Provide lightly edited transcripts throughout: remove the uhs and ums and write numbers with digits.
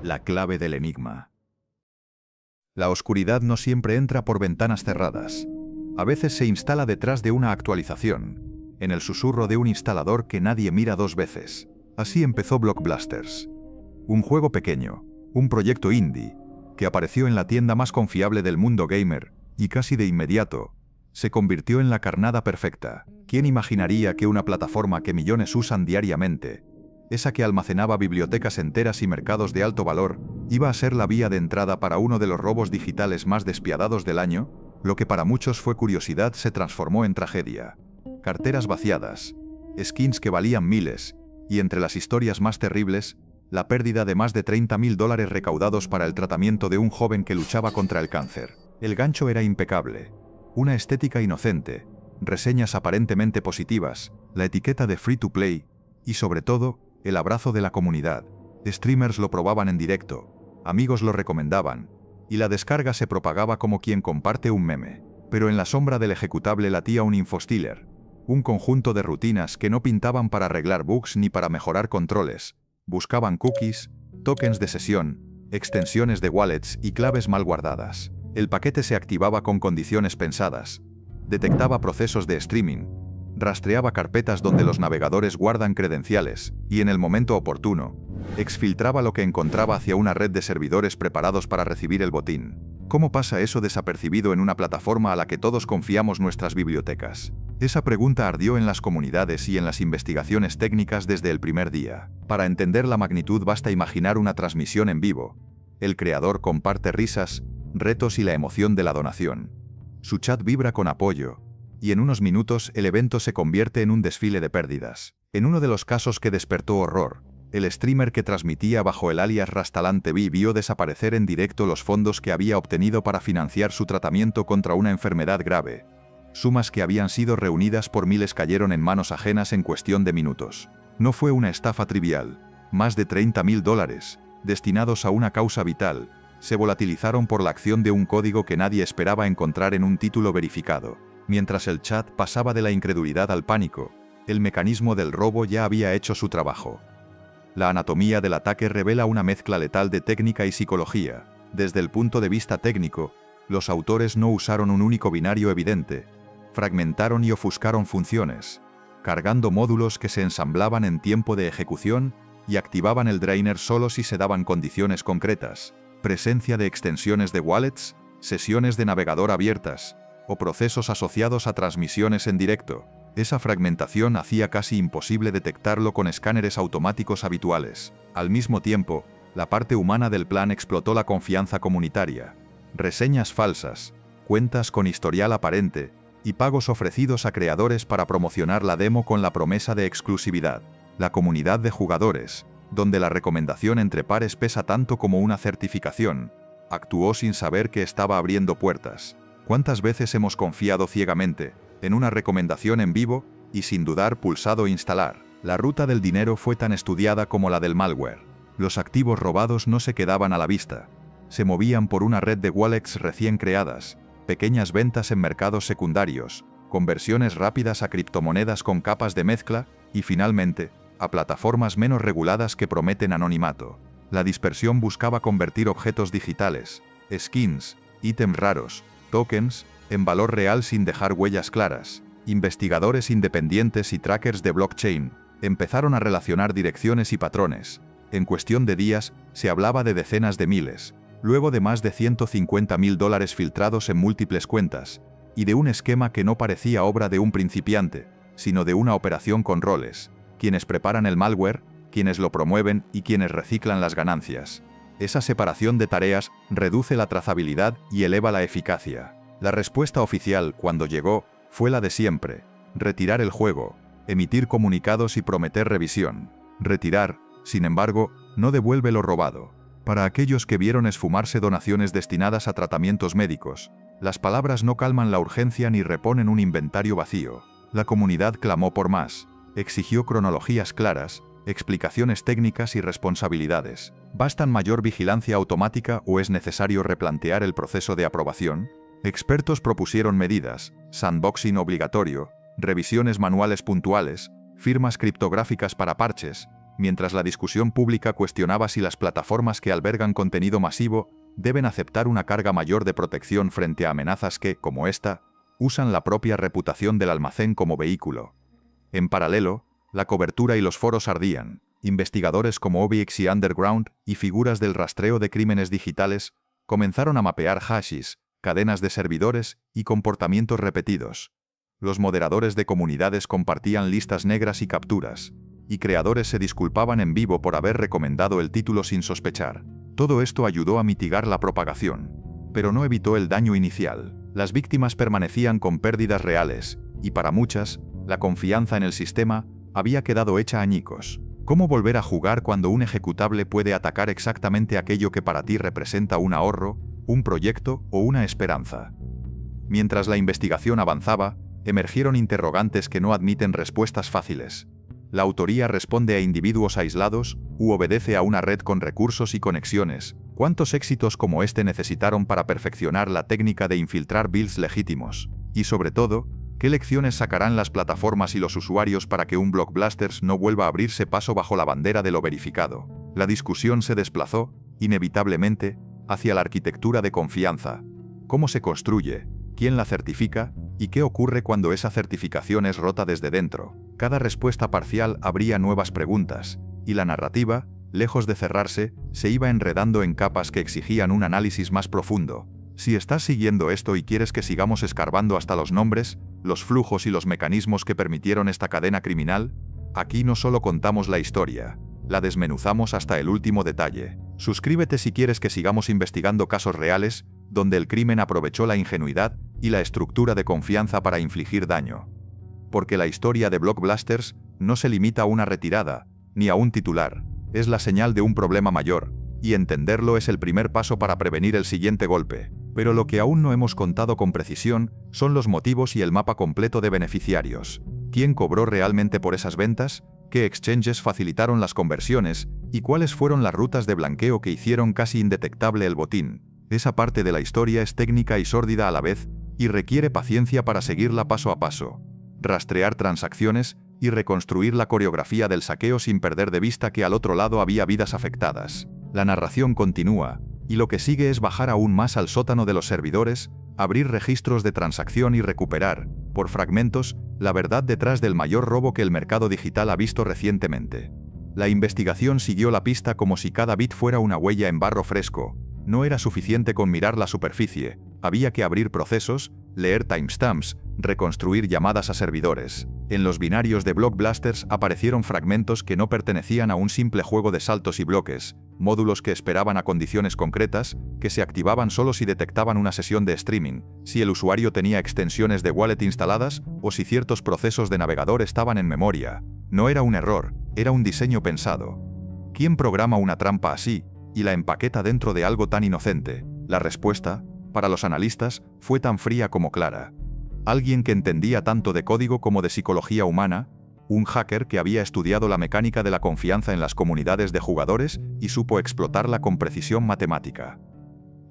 La clave del enigma. La oscuridad no siempre entra por ventanas cerradas. A veces se instala detrás de una actualización, en el susurro de un instalador que nadie mira dos veces. Así empezó Blockblasters. Un juego pequeño, un proyecto indie, que apareció en la tienda más confiable del mundo gamer, y casi de inmediato, se convirtió en la carnada perfecta. ¿Quién imaginaría que una plataforma que millones usan diariamente, esa que almacenaba bibliotecas enteras y mercados de alto valor, iba a ser la vía de entrada para uno de los robos digitales más despiadados del año? Lo que para muchos fue curiosidad se transformó en tragedia. Carteras vaciadas, skins que valían miles, y entre las historias más terribles, la pérdida de más de $30.000 recaudados para el tratamiento de un joven que luchaba contra el cáncer. El gancho era impecable. Una estética inocente, reseñas aparentemente positivas, la etiqueta de free to play, y sobre todo, el abrazo de la comunidad. Streamers lo probaban en directo, amigos lo recomendaban, y la descarga se propagaba como quien comparte un meme. Pero en la sombra del ejecutable latía un infostealer, un conjunto de rutinas que no pintaban para arreglar bugs ni para mejorar controles. Buscaban cookies, tokens de sesión, extensiones de wallets y claves mal guardadas. El paquete se activaba con condiciones pensadas, detectaba procesos de streaming, rastreaba carpetas donde los navegadores guardan credenciales, y en el momento oportuno, exfiltraba lo que encontraba hacia una red de servidores preparados para recibir el botín. ¿Cómo pasa eso desapercibido en una plataforma a la que todos confiamos nuestras bibliotecas? Esa pregunta ardió en las comunidades y en las investigaciones técnicas desde el primer día. Para entender la magnitud basta imaginar una transmisión en vivo. El creador comparte risas, retos y la emoción de la donación. Su chat vibra con apoyo, y en unos minutos el evento se convierte en un desfile de pérdidas. En uno de los casos que despertó horror, el streamer que transmitía bajo el alias Rastalan TV vio desaparecer en directo los fondos que había obtenido para financiar su tratamiento contra una enfermedad grave. Sumas que habían sido reunidas por miles cayeron en manos ajenas en cuestión de minutos. No fue una estafa trivial. Más de $30.000, destinados a una causa vital, se volatilizaron por la acción de un código que nadie esperaba encontrar en un título verificado. Mientras el chat pasaba de la incredulidad al pánico, el mecanismo del robo ya había hecho su trabajo. La anatomía del ataque revela una mezcla letal de técnica y psicología. Desde el punto de vista técnico, los autores no usaron un único binario evidente. Fragmentaron y ofuscaron funciones, cargando módulos que se ensamblaban en tiempo de ejecución y activaban el drainer solo si se daban condiciones concretas. Presencia de extensiones de wallets, sesiones de navegador abiertas, o procesos asociados a transmisiones en directo. Esa fragmentación hacía casi imposible detectarlo con escáneres automáticos habituales. Al mismo tiempo, la parte humana del plan explotó la confianza comunitaria. Reseñas falsas, cuentas con historial aparente, y pagos ofrecidos a creadores para promocionar la demo con la promesa de exclusividad. La comunidad de jugadores, donde la recomendación entre pares pesa tanto como una certificación, actuó sin saber que estaba abriendo puertas. ¿Cuántas veces hemos confiado ciegamente en una recomendación en vivo y sin dudar pulsado instalar? La ruta del dinero fue tan estudiada como la del malware. Los activos robados no se quedaban a la vista. Se movían por una red de wallets recién creadas, pequeñas ventas en mercados secundarios, conversiones rápidas a criptomonedas con capas de mezcla y, finalmente, a plataformas menos reguladas que prometen anonimato. La dispersión buscaba convertir objetos digitales, skins, ítems raros, tokens, en valor real sin dejar huellas claras. Investigadores independientes y trackers de blockchain empezaron a relacionar direcciones y patrones. En cuestión de días, se hablaba de decenas de miles, luego de más de $150.000 filtrados en múltiples cuentas, y de un esquema que no parecía obra de un principiante, sino de una operación con roles: quienes preparan el malware, quienes lo promueven y quienes reciclan las ganancias. Esa separación de tareas reduce la trazabilidad y eleva la eficacia. La respuesta oficial, cuando llegó, fue la de siempre: retirar el juego, emitir comunicados y prometer revisión. Retirar, sin embargo, no devuelve lo robado. Para aquellos que vieron esfumarse donaciones destinadas a tratamientos médicos, las palabras no calman la urgencia ni reponen un inventario vacío. La comunidad clamó por más, exigió cronologías claras, explicaciones técnicas y responsabilidades. ¿Bastan mayor vigilancia automática o es necesario replantear el proceso de aprobación? Expertos propusieron medidas: sandboxing obligatorio, revisiones manuales puntuales, firmas criptográficas para parches, Mientras la discusión pública cuestionaba si las plataformas que albergan contenido masivo deben aceptar una carga mayor de protección frente a amenazas que, como esta, usan la propia reputación del almacén como vehículo. En paralelo, la cobertura y los foros ardían. Investigadores como OBX y Underground y figuras del rastreo de crímenes digitales comenzaron a mapear hashes, cadenas de servidores y comportamientos repetidos. Los moderadores de comunidades compartían listas negras y capturas, y creadores se disculpaban en vivo por haber recomendado el título sin sospechar. Todo esto ayudó a mitigar la propagación, pero no evitó el daño inicial. Las víctimas permanecían con pérdidas reales, y para muchas, la confianza en el sistema había quedado hecha añicos. ¿Cómo volver a jugar cuando un ejecutable puede atacar exactamente aquello que para ti representa un ahorro, un proyecto o una esperanza? Mientras la investigación avanzaba, emergieron interrogantes que no admiten respuestas fáciles. ¿La autoría responde a individuos aislados u obedece a una red con recursos y conexiones? ¿Cuántos éxitos como este necesitaron para perfeccionar la técnica de infiltrar builds legítimos? Y sobre todo, ¿qué lecciones sacarán las plataformas y los usuarios para que un Blockbusters no vuelva a abrirse paso bajo la bandera de lo verificado? La discusión se desplazó, inevitablemente, hacia la arquitectura de confianza. ¿Cómo se construye? ¿Quién la certifica? ¿Y qué ocurre cuando esa certificación es rota desde dentro? Cada respuesta parcial abría nuevas preguntas, y la narrativa, lejos de cerrarse, se iba enredando en capas que exigían un análisis más profundo. Si estás siguiendo esto y quieres que sigamos escarbando hasta los nombres, los flujos y los mecanismos que permitieron esta cadena criminal, aquí no solo contamos la historia, la desmenuzamos hasta el último detalle. Suscríbete si quieres que sigamos investigando casos reales, donde el crimen aprovechó la ingenuidad y la estructura de confianza para infligir daño. Porque la historia de Blockbusters no se limita a una retirada, ni a un titular, es la señal de un problema mayor, y entenderlo es el primer paso para prevenir el siguiente golpe. Pero lo que aún no hemos contado con precisión son los motivos y el mapa completo de beneficiarios. ¿Quién cobró realmente por esas ventas? ¿Qué exchanges facilitaron las conversiones? ¿Y cuáles fueron las rutas de blanqueo que hicieron casi indetectable el botín? Esa parte de la historia es técnica y sórdida a la vez, y requiere paciencia para seguirla paso a paso. Rastrear transacciones y reconstruir la coreografía del saqueo sin perder de vista que al otro lado había vidas afectadas. La narración continúa, y lo que sigue es bajar aún más al sótano de los servidores, abrir registros de transacción y recuperar, por fragmentos, la verdad detrás del mayor robo que el mercado digital ha visto recientemente. La investigación siguió la pista como si cada bit fuera una huella en barro fresco. No era suficiente con mirar la superficie, había que abrir procesos, leer timestamps, reconstruir llamadas a servidores. En los binarios de Blockbusters aparecieron fragmentos que no pertenecían a un simple juego de saltos y bloques, módulos que esperaban a condiciones concretas, que se activaban solo si detectaban una sesión de streaming, si el usuario tenía extensiones de wallet instaladas o si ciertos procesos de navegador estaban en memoria. No era un error, era un diseño pensado. ¿Quién programa una trampa así y la empaqueta dentro de algo tan inocente? La respuesta, para los analistas, fue tan fría como clara. Alguien que entendía tanto de código como de psicología humana, un hacker que había estudiado la mecánica de la confianza en las comunidades de jugadores y supo explotarla con precisión matemática.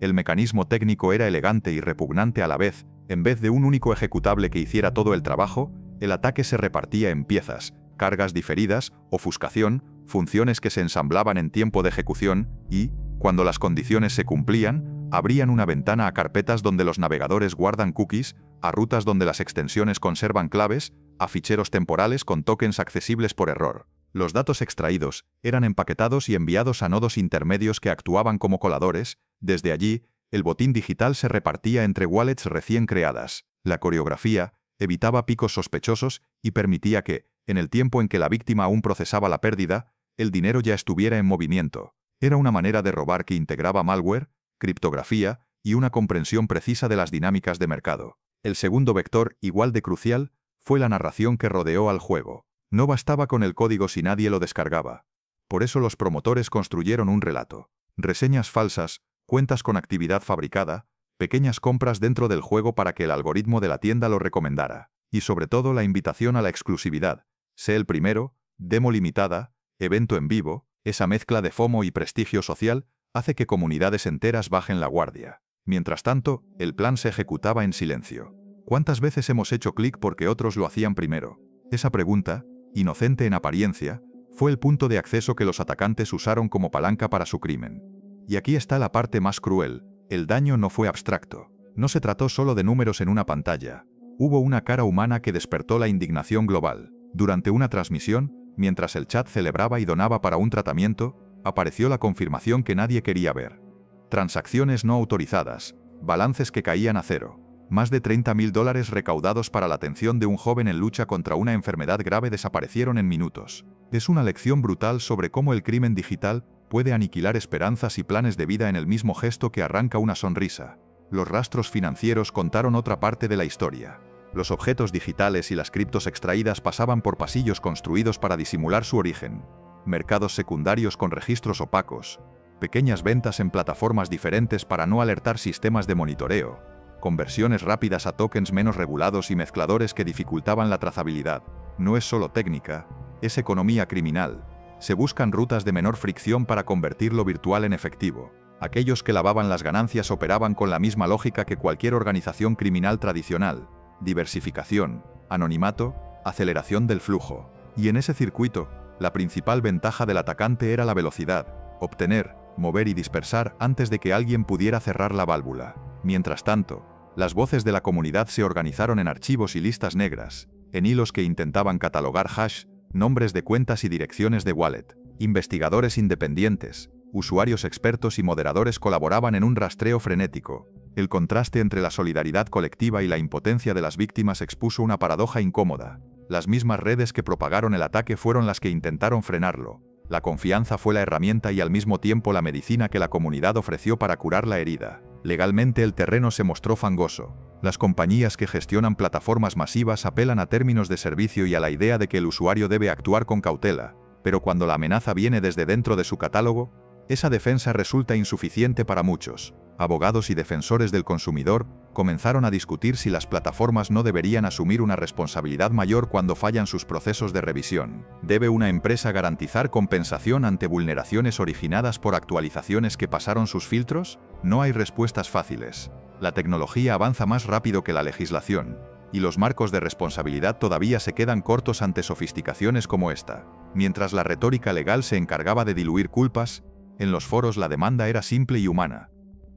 El mecanismo técnico era elegante y repugnante a la vez. En vez de un único ejecutable que hiciera todo el trabajo, el ataque se repartía en piezas, cargas diferidas, ofuscación, funciones que se ensamblaban en tiempo de ejecución y, cuando las condiciones se cumplían, abrían una ventana a carpetas donde los navegadores guardan cookies, a rutas donde las extensiones conservan claves, a ficheros temporales con tokens accesibles por error. Los datos extraídos eran empaquetados y enviados a nodos intermedios que actuaban como coladores. Desde allí, el botín digital se repartía entre wallets recién creadas. La coreografía evitaba picos sospechosos y permitía que, en el tiempo en que la víctima aún procesaba la pérdida, el dinero ya estuviera en movimiento. Era una manera de robar que integraba malware, criptografía y una comprensión precisa de las dinámicas de mercado. El segundo vector, igual de crucial, fue la narración que rodeó al juego. No bastaba con el código si nadie lo descargaba. Por eso los promotores construyeron un relato. Reseñas falsas, cuentas con actividad fabricada, pequeñas compras dentro del juego para que el algoritmo de la tienda lo recomendara. Y sobre todo la invitación a la exclusividad. Sé el primero, demo limitada, evento en vivo. Esa mezcla de FOMO y prestigio social hace que comunidades enteras bajen la guardia. Mientras tanto, el plan se ejecutaba en silencio. ¿Cuántas veces hemos hecho clic porque otros lo hacían primero? Esa pregunta, inocente en apariencia, Fue el punto de acceso que los atacantes usaron como palanca para su crimen. Y aquí está la parte más cruel: el daño no fue abstracto. No se trató solo de números en una pantalla. Hubo una cara humana que despertó la indignación global. Durante una transmisión, mientras el chat celebraba y donaba para un tratamiento, apareció la confirmación que nadie quería ver. Transacciones no autorizadas, balances que caían a cero. Más de $30.000 recaudados para la atención de un joven en lucha contra una enfermedad grave desaparecieron en minutos. Es una lección brutal sobre cómo el crimen digital puede aniquilar esperanzas y planes de vida en el mismo gesto que arranca una sonrisa. Los rastros financieros contaron otra parte de la historia. Los objetos digitales y las criptos extraídas pasaban por pasillos construidos para disimular su origen. Mercados secundarios con registros opacos. Pequeñas ventas en plataformas diferentes para no alertar sistemas de monitoreo. Conversiones rápidas a tokens menos regulados y mezcladores que dificultaban la trazabilidad. No es solo técnica, es economía criminal. Se buscan rutas de menor fricción para convertir lo virtual en efectivo. Aquellos que lavaban las ganancias operaban con la misma lógica que cualquier organización criminal tradicional: diversificación, anonimato, aceleración del flujo. Y en ese circuito, la principal ventaja del atacante era la velocidad: obtener, mover y dispersar antes de que alguien pudiera cerrar la válvula. Mientras tanto, las voces de la comunidad se organizaron en archivos y listas negras, en hilos que intentaban catalogar hash, nombres de cuentas y direcciones de wallet. Investigadores independientes, usuarios expertos y moderadores colaboraban en un rastreo frenético. El contraste entre la solidaridad colectiva y la impotencia de las víctimas expuso una paradoja incómoda. Las mismas redes que propagaron el ataque fueron las que intentaron frenarlo. La confianza fue la herramienta y al mismo tiempo la medicina que la comunidad ofreció para curar la herida. Legalmente el terreno se mostró fangoso. Las compañías que gestionan plataformas masivas apelan a términos de servicio y a la idea de que el usuario debe actuar con cautela, pero cuando la amenaza viene desde dentro de su catálogo, esa defensa resulta insuficiente para muchos. Abogados y defensores del consumidor comenzaron a discutir si las plataformas no deberían asumir una responsabilidad mayor cuando fallan sus procesos de revisión. ¿Debe una empresa garantizar compensación ante vulneraciones originadas por actualizaciones que pasaron sus filtros? No hay respuestas fáciles. La tecnología avanza más rápido que la legislación, y los marcos de responsabilidad todavía se quedan cortos ante sofisticaciones como esta. Mientras la retórica legal se encargaba de diluir culpas, en los foros la demanda era simple y humana: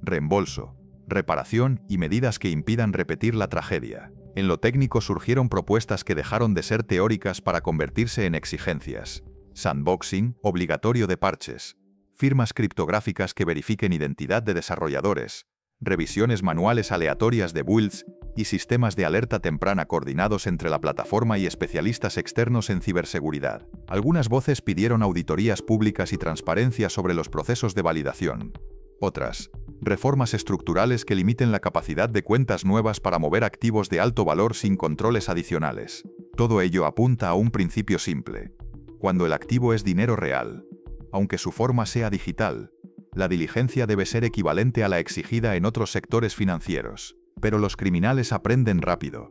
reembolso, reparación y medidas que impidan repetir la tragedia. En lo técnico surgieron propuestas que dejaron de ser teóricas para convertirse en exigencias: sandboxing obligatorio de parches, firmas criptográficas que verifiquen identidad de desarrolladores, revisiones manuales aleatorias de builds y sistemas de alerta temprana coordinados entre la plataforma y especialistas externos en ciberseguridad. Algunas voces pidieron auditorías públicas y transparencia sobre los procesos de validación. Otras, reformas estructurales que limiten la capacidad de cuentas nuevas para mover activos de alto valor sin controles adicionales. Todo ello apunta a un principio simple: cuando el activo es dinero real, aunque su forma sea digital, la diligencia debe ser equivalente a la exigida en otros sectores financieros. Pero los criminales aprenden rápido.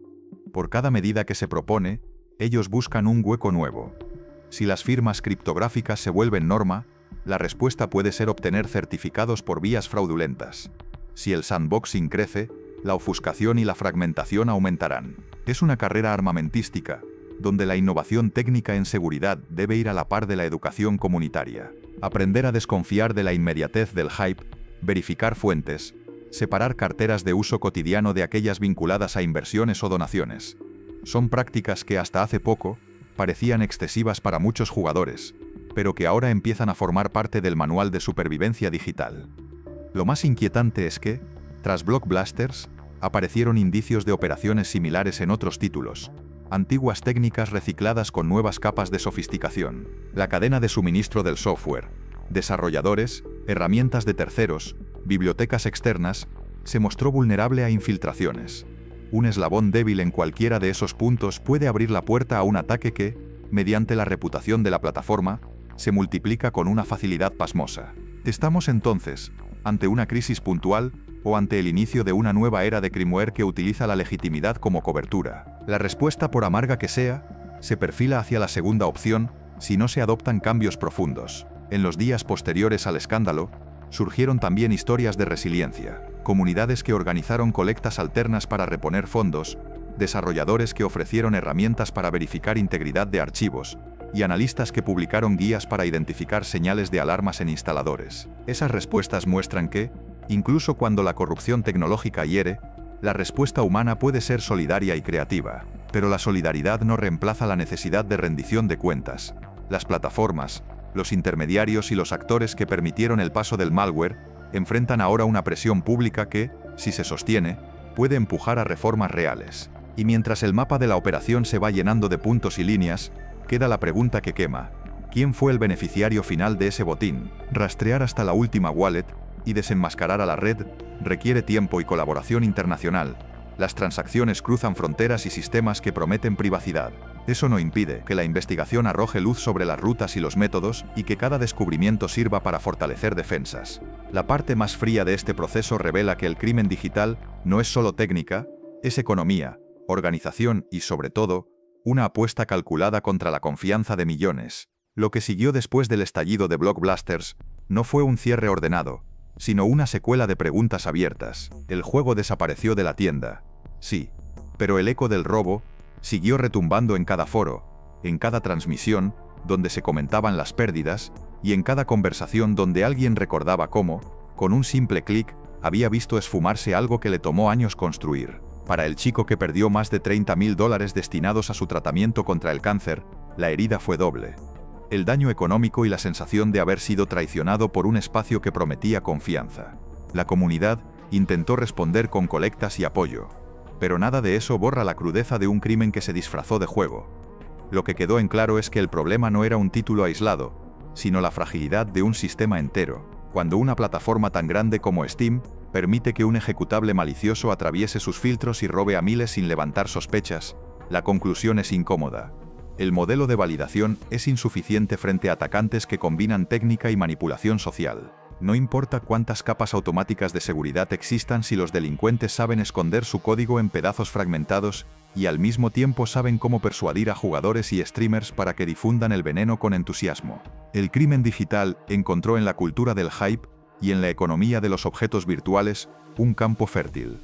Por cada medida que se propone, ellos buscan un hueco nuevo. Si las firmas criptográficas se vuelven norma, la respuesta puede ser obtener certificados por vías fraudulentas. Si el sandboxing crece, la ofuscación y la fragmentación aumentarán. Es una carrera armamentística, donde la innovación técnica en seguridad debe ir a la par de la educación comunitaria. Aprender a desconfiar de la inmediatez del hype, verificar fuentes, separar carteras de uso cotidiano de aquellas vinculadas a inversiones o donaciones. Son prácticas que hasta hace poco parecían excesivas para muchos jugadores, pero que ahora empiezan a formar parte del manual de supervivencia digital. Lo más inquietante es que, tras Blockbusters, aparecieron indicios de operaciones similares en otros títulos, antiguas técnicas recicladas con nuevas capas de sofisticación. La cadena de suministro del software, desarrolladores, herramientas de terceros, bibliotecas externas, se mostró vulnerable a infiltraciones. Un eslabón débil en cualquiera de esos puntos puede abrir la puerta a un ataque que, mediante la reputación de la plataforma, se multiplica con una facilidad pasmosa. ¿Estamos entonces ante una crisis puntual o ante el inicio de una nueva era de crimeware que utiliza la legitimidad como cobertura? La respuesta, por amarga que sea, se perfila hacia la segunda opción si no se adoptan cambios profundos. En los días posteriores al escándalo, surgieron también historias de resiliencia, comunidades que organizaron colectas alternas para reponer fondos, desarrolladores que ofrecieron herramientas para verificar integridad de archivos, y analistas que publicaron guías para identificar señales de alarmas en instaladores. Esas respuestas muestran que, incluso cuando la corrupción tecnológica hiere, la respuesta humana puede ser solidaria y creativa. Pero la solidaridad no reemplaza la necesidad de rendición de cuentas. Las plataformas, los intermediarios y los actores que permitieron el paso del malware enfrentan ahora una presión pública que, si se sostiene, puede empujar a reformas reales. Y mientras el mapa de la operación se va llenando de puntos y líneas, queda la pregunta que quema: ¿quién fue el beneficiario final de ese botín? Rastrear hasta la última wallet y desenmascarar a la red requiere tiempo y colaboración internacional. Las transacciones cruzan fronteras y sistemas que prometen privacidad. Eso no impide que la investigación arroje luz sobre las rutas y los métodos y que cada descubrimiento sirva para fortalecer defensas. La parte más fría de este proceso revela que el crimen digital no es solo técnica, es economía, organización y, sobre todo, una apuesta calculada contra la confianza de millones. Lo que siguió después del estallido de Blockbusters no fue un cierre ordenado, sino una secuela de preguntas abiertas. El juego desapareció de la tienda, sí, pero el eco del robo siguió retumbando en cada foro, en cada transmisión donde se comentaban las pérdidas y en cada conversación donde alguien recordaba cómo, con un simple clic, había visto esfumarse algo que le tomó años construir. Para el chico que perdió más de $30.000 destinados a su tratamiento contra el cáncer, la herida fue doble. El daño económico y la sensación de haber sido traicionado por un espacio que prometía confianza. La comunidad intentó responder con colectas y apoyo, pero nada de eso borra la crudeza de un crimen que se disfrazó de juego. Lo que quedó en claro es que el problema no era un título aislado, sino la fragilidad de un sistema entero. Cuando una plataforma tan grande como Steam permite que un ejecutable malicioso atraviese sus filtros y robe a miles sin levantar sospechas, la conclusión es incómoda. El modelo de validación es insuficiente frente a atacantes que combinan técnica y manipulación social. No importa cuántas capas automáticas de seguridad existan si los delincuentes saben esconder su código en pedazos fragmentados y al mismo tiempo saben cómo persuadir a jugadores y streamers para que difundan el veneno con entusiasmo. El crimen digital encontró en la cultura del hype y en la economía de los objetos virtuales un campo fértil.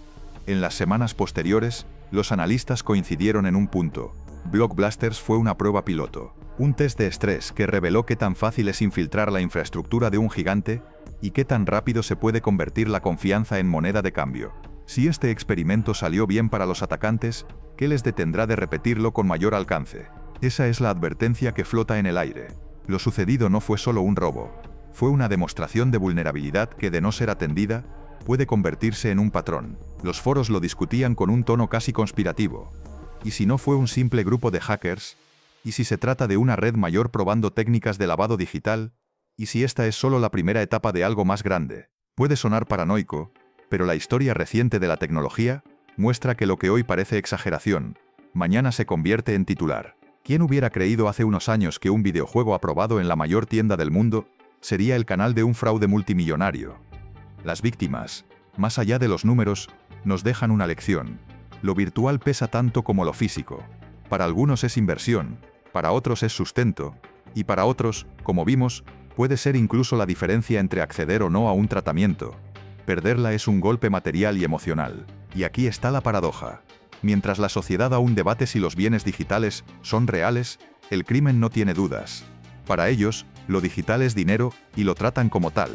En las semanas posteriores, los analistas coincidieron en un punto: Blockbusters fue una prueba piloto, un test de estrés que reveló qué tan fácil es infiltrar la infraestructura de un gigante y qué tan rápido se puede convertir la confianza en moneda de cambio. Si este experimento salió bien para los atacantes, ¿qué les detendrá de repetirlo con mayor alcance? Esa es la advertencia que flota en el aire. Lo sucedido no fue solo un robo, fue una demostración de vulnerabilidad que, de no ser atendida, puede convertirse en un patrón. Los foros lo discutían con un tono casi conspirativo. ¿Y si no fue un simple grupo de hackers? ¿Y si se trata de una red mayor probando técnicas de lavado digital? ¿Y si esta es solo la primera etapa de algo más grande? Puede sonar paranoico, pero la historia reciente de la tecnología muestra que lo que hoy parece exageración, mañana se convierte en titular. ¿Quién hubiera creído hace unos años que un videojuego aprobado en la mayor tienda del mundo sería el canal de un fraude multimillonario? Las víctimas, más allá de los números, nos dejan una lección. Lo virtual pesa tanto como lo físico. Para algunos es inversión, para otros es sustento, y para otros, como vimos, puede ser incluso la diferencia entre acceder o no a un tratamiento. Perderla es un golpe material y emocional. Y aquí está la paradoja. Mientras la sociedad aún debate si los bienes digitales son reales, el crimen no tiene dudas. Para ellos, lo digital es dinero y lo tratan como tal.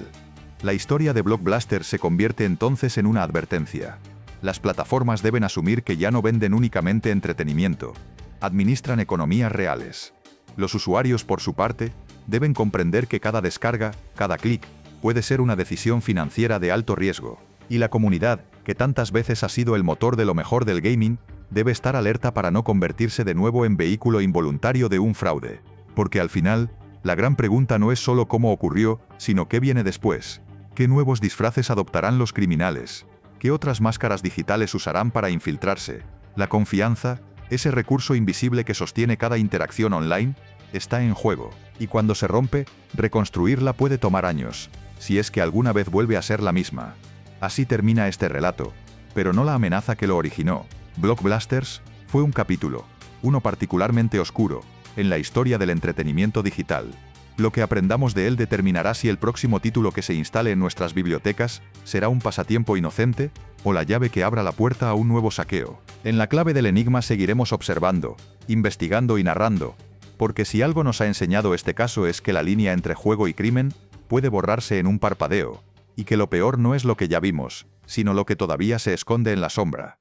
La historia de Blockbuster se convierte entonces en una advertencia. Las plataformas deben asumir que ya no venden únicamente entretenimiento, administran economías reales. Los usuarios, por su parte, deben comprender que cada descarga, cada clic, puede ser una decisión financiera de alto riesgo. Y la comunidad, que tantas veces ha sido el motor de lo mejor del gaming, debe estar alerta para no convertirse de nuevo en vehículo involuntario de un fraude. Porque al final, la gran pregunta no es solo cómo ocurrió, sino qué viene después. ¿Qué nuevos disfraces adoptarán los criminales? ¿Qué otras máscaras digitales usarán para infiltrarse? La confianza, ese recurso invisible que sostiene cada interacción online, está en juego. Y cuando se rompe, reconstruirla puede tomar años, si es que alguna vez vuelve a ser la misma. Así termina este relato, pero no la amenaza que lo originó. Blockbusters fue un capítulo, uno particularmente oscuro, en la historia del entretenimiento digital. Lo que aprendamos de él determinará si el próximo título que se instale en nuestras bibliotecas será un pasatiempo inocente o la llave que abra la puerta a un nuevo saqueo. En La Clave del Enigma seguiremos observando, investigando y narrando, Porque si algo nos ha enseñado este caso es que la línea entre juego y crimen puede borrarse en un parpadeo, y que lo peor no es lo que ya vimos, sino lo que todavía se esconde en la sombra.